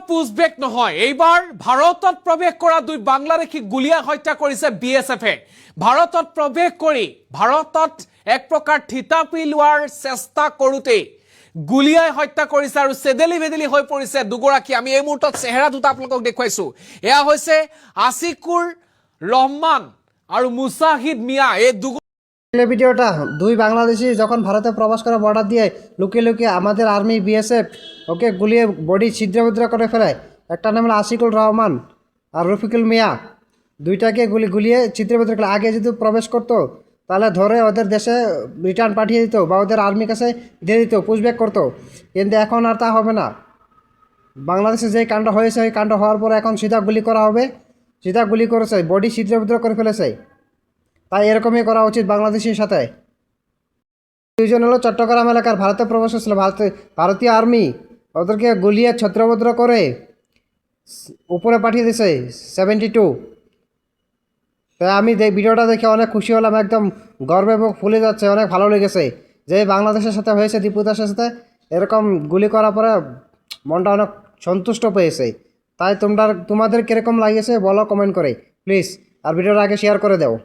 পুষবেক নহয়, এইবাৰ ভাৰতত প্ৰৱেশ কৰা দুই বাংলাদেশীক গুলীয়াই হত্যা কৰিছে বিএছএফে। ভাৰতত প্ৰৱেশ কৰি ভাৰতত এক প্ৰকাৰ থিতাপি লোৱাৰ চেষ্টা কৰোঁতে গুলীয়াই হত্যা কৰিছে আৰু চেদেলি ভেদেলি হৈ পৰিছে দুগৰাকী। আমি এই মুহূৰ্তত চেহেৰা দুটা আপোনালোকক দেখুৱাইছো। এয়া হৈছে আছিকুৰ ৰহমান আৰু মুজাহিদ মিয়া। এই ভিডিওটা দুই বাংলাদেশি যখন ভারতে প্রবেশ করে বর্ডার দিয়ে লুকিয়ে লুকিয়ে আমাদের আর্মি বিএসএফ ওকে গুলিয়ে বডি ছিদ্র বিদ্র করে ফেলে। একটা নাম হলো আশিকুল রহমান আর রফিকুল মিয়া, দুইটাকে গুলিয়ে ছিদ্র বিদ্র করে। আগে যদি প্রবেশ করতো তাহলে ধরে ওদের দেশে রিটার্ন পাঠিয়ে দিত বা ওদের আর্মির কাছে দিয়ে দিত, পুশব্যাক করতো। কিন্তু এখন আর তা হবে না। বাংলাদেশে যে কাণ্ড হয়েছে ওই কাণ্ড হওয়ার পরে এখন সিধা গুলি করা হবে। সিধা গুলি করেছে, বডি ছিদ্র বিদ্র করে ফেলেছে। তাই এরকমই করা উচিত বাংলাদেশের সাথে। দুইজন হলো চট্টগ্রাম এলাকার ভারতে প্রবেশ হয়েছিল, ভারতীয় আর্মি ওদেরকে গুলিয়ে ছত্রভদ্র করে উপরে পাঠিয়ে দিয়েছে 72। তাই আমি ভিডিওটা দেখে অনেক খুশি হলাম, একদম গর্বে বুক ফুলে যাচ্ছে, অনেক ভালো লেগেছে যে বাংলাদেশের সাথে হয়েছে, দীপু দাসের সাথে এরকম গুলি করার পরে মনটা অনেক সন্তুষ্ট পেয়েছে। তাই তোমাদের কীরকম লাগিয়েছে বলো কমেন্ট করে প্লিজ, আর ভিডিওটা আগে শেয়ার করে দাও।